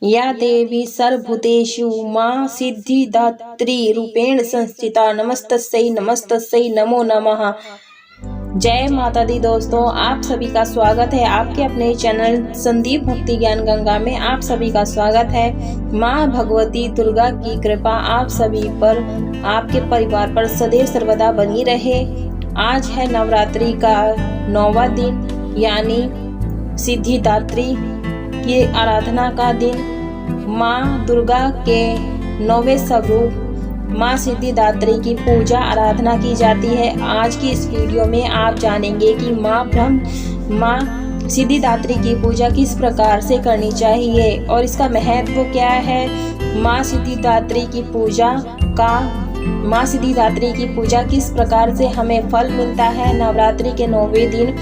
या देवी सर्वभूतेषु मां सिद्धिदात्री रूपेण संस्थिता नमस्तस्यै नमस्तस्यै नमो नमः। जय माता दी दोस्तों, आप सभी का स्वागत है आपके अपने चैनल संदीप भक्ति ज्ञान गंगा में। आप सभी का स्वागत है। माँ भगवती दुर्गा की कृपा आप सभी पर, आपके परिवार पर सदैव सर्वदा बनी रहे। आज है नवरात्रि का 9वां दिन, यानी सिद्धिदात्री की आराधना का दिन। माँ दुर्गा के 9वें स्वरूप माँ सिद्धिदात्री की पूजा आराधना की जाती है। आज की इस वीडियो में आप जानेंगे कि माँ सिद्धिदात्री की पूजा किस प्रकार से करनी चाहिए और इसका महत्व क्या है। माँ सिद्धिदात्री की पूजा किस प्रकार से हमें फल मिलता है। नवरात्रि के 9वें दिन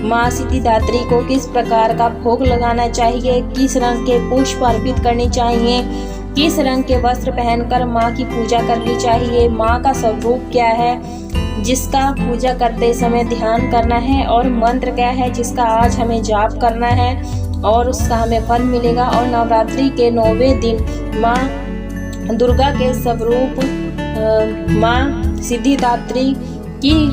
माँ सिद्धिदात्री को किस प्रकार का भोग लगाना चाहिए, किस रंग के पुष्प अर्पित करने चाहिए, किस रंग के वस्त्र पहनकर माँ की पूजा करनी चाहिए, माँ का स्वरूप क्या है जिसका पूजा करते समय ध्यान करना है, और मंत्र क्या है जिसका आज हमें जाप करना है और उसका हमें फल मिलेगा। और नवरात्रि के 9वें दिन माँ दुर्गा के स्वरूप माँ सिद्धिदात्री की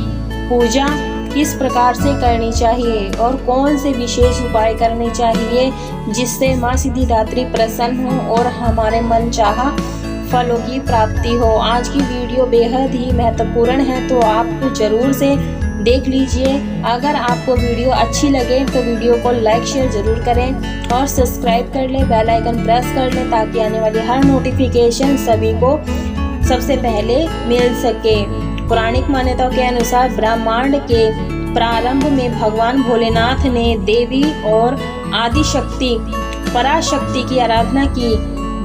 पूजा किस प्रकार से करनी चाहिए और कौन से विशेष उपाय करने चाहिए जिससे माँ सिद्धिदात्री प्रसन्न हो और हमारे मनचाहा फलों की प्राप्ति हो। आज की वीडियो बेहद ही महत्वपूर्ण है, तो आप जरूर से देख लीजिए। अगर आपको वीडियो अच्छी लगे तो वीडियो को लाइक शेयर जरूर करें और सब्सक्राइब कर लें, बेल आइकन प्रेस कर लें ताकि आने वाली हर नोटिफिकेशन सभी को सबसे पहले मिल सके। पौराणिक मान्यताओं के अनुसार ब्रह्मांड के प्रारंभ में भगवान भोलेनाथ ने देवी और आदिशक्ति पराशक्ति की आराधना की।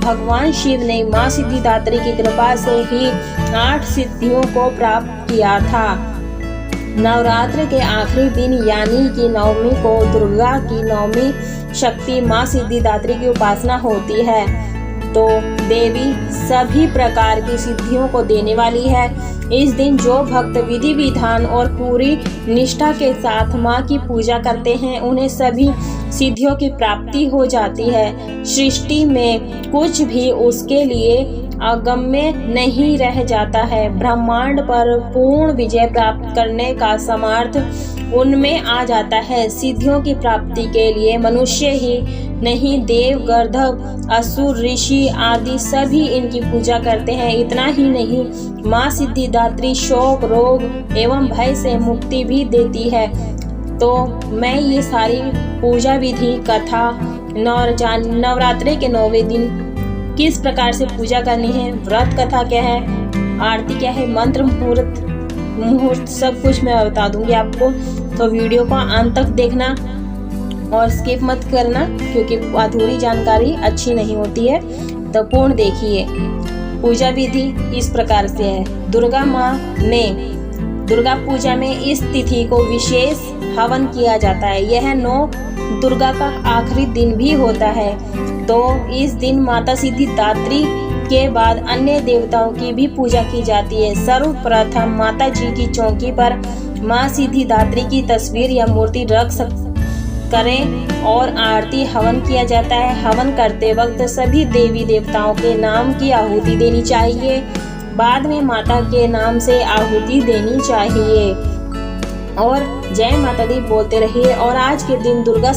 भगवान शिव ने माँ सिद्धिदात्री की कृपा से ही 8 सिद्धियों को प्राप्त किया था। नवरात्र के आखिरी दिन यानी कि नवमी को दुर्गा की नवमी शक्ति माँ सिद्धिदात्री की उपासना होती है। तो देवी सभी प्रकार की सिद्धियों को देने वाली है। इस दिन जो भक्त विधि विधान और पूरी निष्ठा के साथ माँ की पूजा करते हैं उन्हें सभी सिद्धियों की प्राप्ति हो जाती है। सृष्टि में कुछ भी उसके लिए अगम्य नहीं रह जाता है। ब्रह्मांड पर पूर्ण विजय प्राप्त करने का सामर्थ्य उनमें आ जाता है। सिद्धियों की प्राप्ति के लिए मनुष्य ही नहीं, देव गंधर्व असुर ऋषि आदि सभी इनकी पूजा करते हैं। इतना ही नहीं, माँ सिद्धिदात्री शोक रोग एवं भय से मुक्ति भी देती है। तो मैं ये सारी पूजा विधि कथा नवरात्रि के 9वें दिन किस प्रकार से पूजा करनी है, व्रत कथा क्या है, आरती क्या है, मंत्र मुहूर्त सब कुछ मैं बता दूंगी आपको। तो वीडियो को अंत तक देखना और स्किप मत करना, क्योंकि अधूरी जानकारी अच्छी नहीं होती है। तो पूर्ण देखिए। पूजा विधि इस प्रकार से है। दुर्गा पूजा में इस तिथि को विशेष हवन किया जाता है। यह 9 दुर्गा का आखिरी दिन भी होता है। तो इस दिन माता सिद्धिदात्री के बाद अन्य देवताओं की भी पूजा की जाती है। सर्वप्रथम माता जी की चौकी पर माँ सिद्धिदात्री की तस्वीर या मूर्ति रख करें और आरती हवन किया जाता है। हवन करते वक्त सभी देवी देवताओं के नाम की आहुति देनी चाहिए। बाद में माता के नाम से आहुति देनी चाहिए और जय माता दी बोलते रहिए। और आज के दिन दुर्गा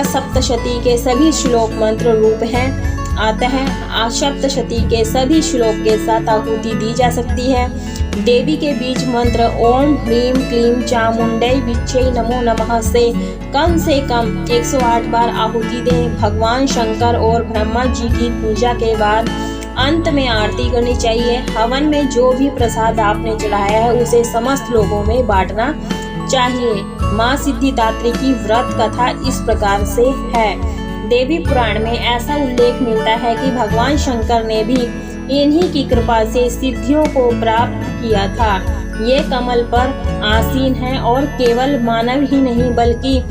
सप्तशती के सभी श्लोक मंत्र रूप हैं आता है। सप्तशती के सभी श्लोक के साथ आहुति दी जा सकती है। देवी के बीज मंत्र ओम ह्रीम क्लीम चामुंडै विच्चे नमो नमः से कम 108 बार आहुति दें। भगवान शंकर और ब्रह्मा जी की पूजा के बाद अंत में आरती करनी चाहिए। हवन में जो भी प्रसाद आपने चढ़ाया है उसे समस्त लोगों में बांटना चाहिए। माँ सिद्धिदात्री की व्रत कथा इस प्रकार से है। देवी पुराण में ऐसा उल्लेख मिलता है कि भगवान शंकर ने भी इन्हीं की कृपा से सिद्धियों को प्राप्त किया था। ये कमल पर आसीन है और केवल मानव ही नहीं बल्कि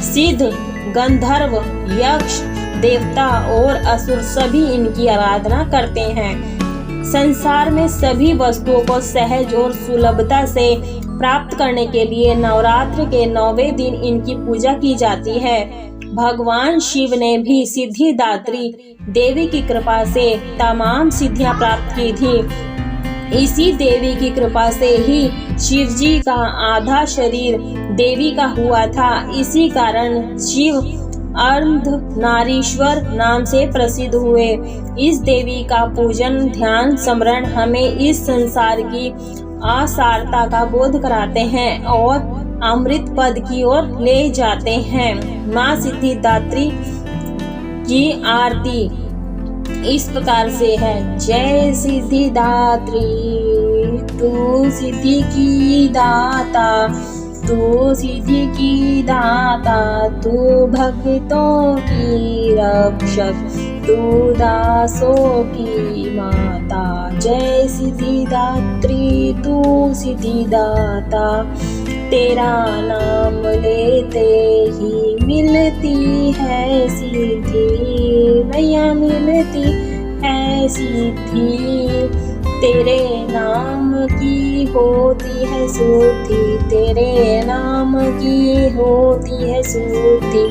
सिद्ध गंधर्व यक्ष देवता और असुर सभी इनकी आराधना करते हैं। संसार में सभी वस्तुओं को सहज और सुलभता से प्राप्त करने के लिए नवरात्र के 9वें दिन इनकी पूजा की जाती है। भगवान शिव ने भी सिद्धिदात्री देवी की कृपा से तमाम सिद्धियां प्राप्त की थी। इसी देवी की कृपा से ही शिव जी का आधा शरीर देवी का हुआ था। इसी कारण शिव अर्धनारीश्वर नाम से प्रसिद्ध हुए। इस देवी का पूजन, ध्यान, स्मरण हमें इस संसार की असारता का बोध कराते हैं और अमृत पद की ओर ले जाते हैं। माँ सिद्धिदात्री की आरती इस प्रकार से है। जय सिद्धिदात्री, तू सिद्धि की दाता, तू सिद्धि की दाता, तू भक्तों की रक्षक, तू दासों की माता। जय सिद्धिदात्री, तू सिद्धिदाता, तेरा नाम लेते ही मिलती है सिद्धि, मैया मिलती है सिद्धि। तेरे नाम की होती है शुद्धि, तेरे नाम की होती है शुद्धि,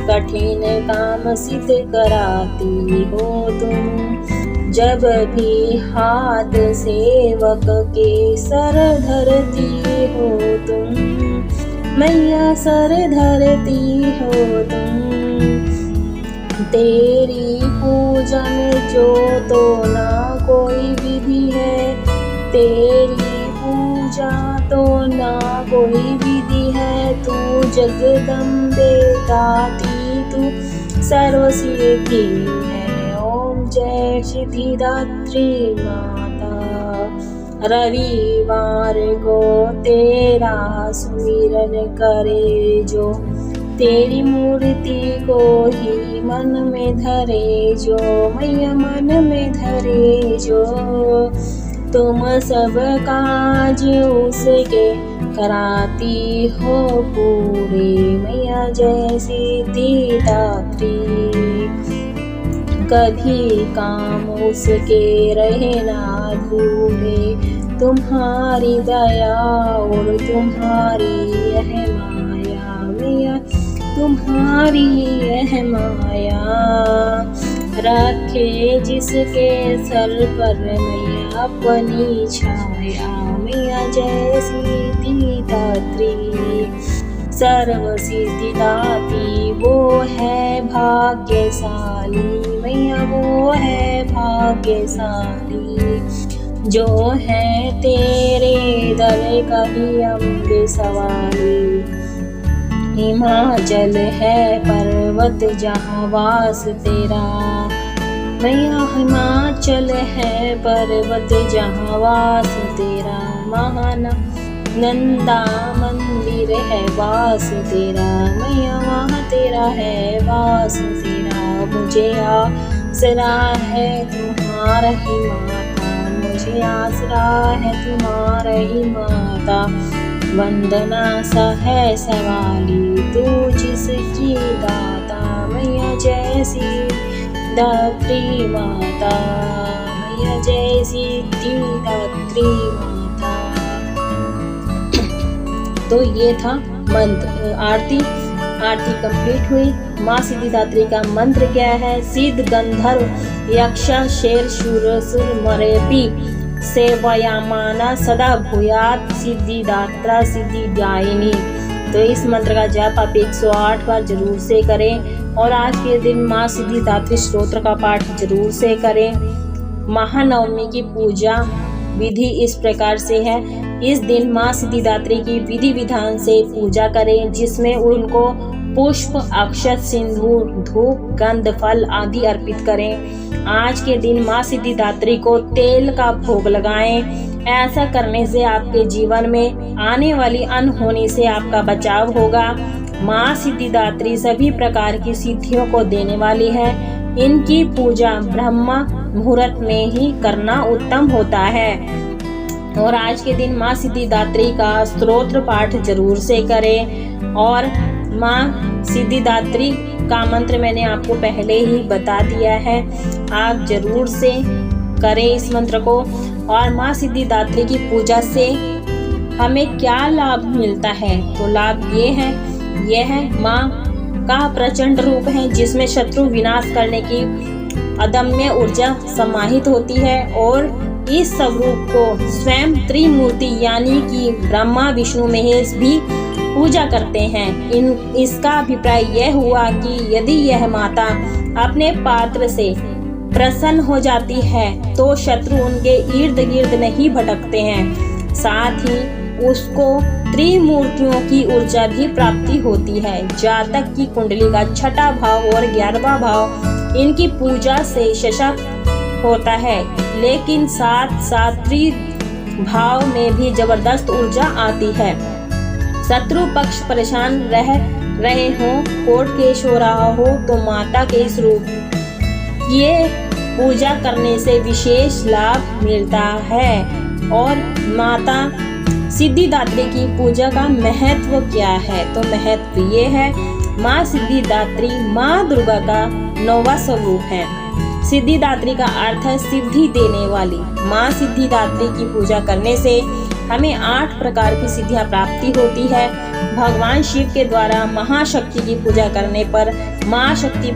कठिन काम सिद्ध कराती हो तुम। जब भी हाथ सेवक के सर धरती हो तुम, मैया सर धरती हो तुम। तेरी पूजा में जो तो ना कोई विधि है, तेरी पूजा तो ना कोई विधि है। तू जगदम्बे दाती, तू सर्वसिद्धि है। ओम जय सिद्धिदात्री माता। रविवार को तेरा सुमिरन करे जो, तेरी मूर्ति को ही मन में धरे जो, मैया मन में धरे जो। तुम सब काज उसके कराती हो पूरे, मैया जय सिद्धिदात्री। कभी काम उसके रहे ना अधूरे, तुम्हारी दया और तुम्हारी यह माया, मैया तुम्हारी यह माया। रखे जिसके सर पर मैया अपनी छाया, मैया जय सिद्धिदात्री। सर्व सिद्धिदाती वो है भाग्यशाली, मैया वो है भाग्यशाली। जो है तेरे दर का ही अम्बे सवाली। हिमाचल है पर्वत जहाँ वास तेरा, मैया हिमाचल है पर्वत जहाँ वास तेरा। महानंदा मंदिर है वास तेरा, मैया वहाँ तेरा है वास तेरा। मुझे आसरा है तुम्हारा ही माता, मुझे आसरा है तुम्हारा ही माता। वंदना सा है सवाली, तू जिसकी दाता, मैया जय सिद्धिदात्री माता, मैया जय सिद्धिदात्री माता। तो ये था मंत्र। आरती कंप्लीट हुई। माँ सिद्धिदात्री का मंत्र क्या है? सिद्ध गंधर्व यक्ष शेर शूर सुर मरेपी सेवयामाना सदा भूयात सिद्धिदात्रा सिद्धिदायिनी। तो इस मंत्र का जाप आप 108 बार जरूर से करें और आज के दिन माँ सिद्धिदात्री स्तोत्र का पाठ जरूर से करें। महानवमी की पूजा विधि इस प्रकार से है। इस दिन माँ सिद्धिदात्री की विधि विधान से पूजा करें, जिसमें उनको पुष्प, अक्षत, सिंदूर, धूप, गंध, फल आदि अर्पित करें। आज के दिन माँ सिद्धिदात्री को तेल का भोग लगाएं। ऐसा करने से आपके जीवन में आने वाली अनहोनी से आपका बचाव होगा। माँ सिद्धिदात्री सभी प्रकार की सिद्धियों को देने वाली है। इनकी पूजा ब्रह्म मुहूर्त में ही करना उत्तम होता है। और आज के दिन माँ सिद्धिदात्री का स्तोत्र पाठ जरूर से करें। और माँ सिद्धिदात्री का मंत्र मैंने आपको पहले ही बता दिया है, आप जरूर से करें इस मंत्र को। और माँ सिद्धिदात्री की पूजा से हमें क्या लाभ मिलता है? तो लाभ ये है माँ का प्रचंड रूप है जिसमें शत्रु विनाश करने की अदम्य ऊर्जा समाहित होती है और इस स्वरूप को स्वयं त्रिमूर्ति यानी कि ब्रह्मा विष्णु महेश भी पूजा करते हैं। इसका अभिप्राय यह हुआ कि यदि यह माता अपने पात्र से प्रसन्न हो जाती है तो शत्रु उनके इर्द गिर्द नहीं भटकते हैं, साथ ही उसको त्रिमूर्तियों की ऊर्जा भी प्राप्ति होती है। जातक की कुंडली का छठा भाव और 11वां भाव इनकी पूजा से सशक्त होता है, लेकिन साथ साथ त्रिभाव में भी जबरदस्त ऊर्जा आती है। शत्रु पक्ष परेशान रहे हो, कोर्ट केस हो रहा हो तो माता के इस रूप ये पूजा करने से विशेष लाभ मिलता है। और माता सिद्धिदात्री की पूजा का महत्व क्या है? तो महत्व ये है, माँ सिद्धिदात्री माँ दुर्गा का 9वां स्वरूप है। सिद्धिदात्री का अर्थ है सिद्धि देने वाली। माँ सिद्धिदात्री की पूजा करने से हमें 8 प्रकार की सिद्धियां प्राप्ति होती है। भगवान शिव के द्वारा महाशक्ति की पूजा करने पर माँ शक्ति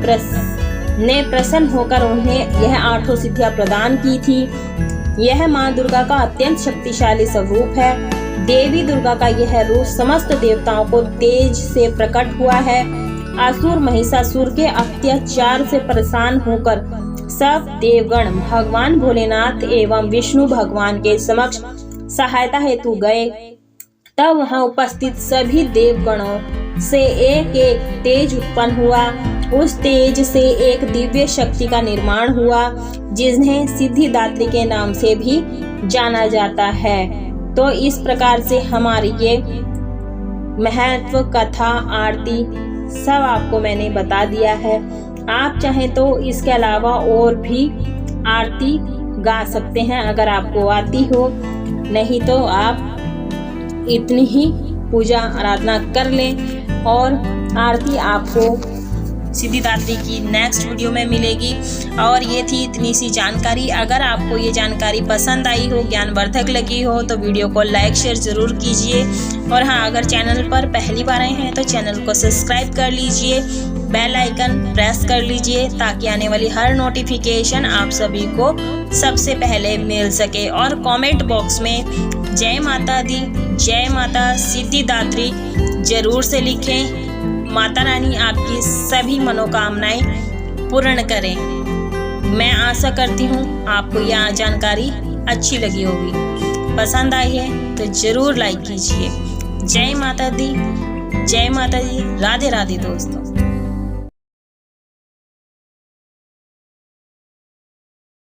ने प्रसन्न होकर उन्हें यह 8 सिद्धियां प्रदान की थी। यह माँ दुर्गा का अत्यंत शक्तिशाली स्वरूप है। देवी दुर्गा का यह रूप समस्त देवताओं को तेज से प्रकट हुआ है। असुर महिषासुर के अत्याचार से परेशान होकर सब देवगण भगवान भोलेनाथ एवं विष्णु भगवान के समक्ष सहायता हेतु गए, तब वहां उपस्थित सभी देवगणों से एक तेज उत्पन्न हुआ। उस तेज से एक दिव्य शक्ति का निर्माण हुआ जिन्हें सिद्धिदात्री के नाम से भी जाना जाता है। तो इस प्रकार से हमारी ये महत्व, कथा, आरती सब आपको मैंने बता दिया है। आप चाहें तो इसके अलावा और भी आरती गा सकते हैं अगर आपको आती हो, नहीं तो आप इतनी ही पूजा आराधना कर लें। और आरती आपको सिद्धिदात्री की नेक्स्ट वीडियो में मिलेगी। और ये थी इतनी सी जानकारी। अगर आपको ये जानकारी पसंद आई हो, ज्ञानवर्धक लगी हो तो वीडियो को लाइक शेयर ज़रूर कीजिए। और हाँ, अगर चैनल पर पहली बार आए हैं तो चैनल को सब्सक्राइब कर लीजिए, बेल आइकन प्रेस कर लीजिए ताकि आने वाली हर नोटिफिकेशन आप सभी को सबसे पहले मिल सके। और कमेंट बॉक्स में जय माता दी, जय माता सिद्धिदात्री जरूर से लिखें। माता रानी आपकी सभी मनोकामनाएं पूर्ण करें। मैं आशा करती हूँ आपको यह जानकारी अच्छी लगी होगी। पसंद आई है तो जरूर लाइक कीजिए। जय माता दी, जय माता दी। राधे राधे दोस्तों।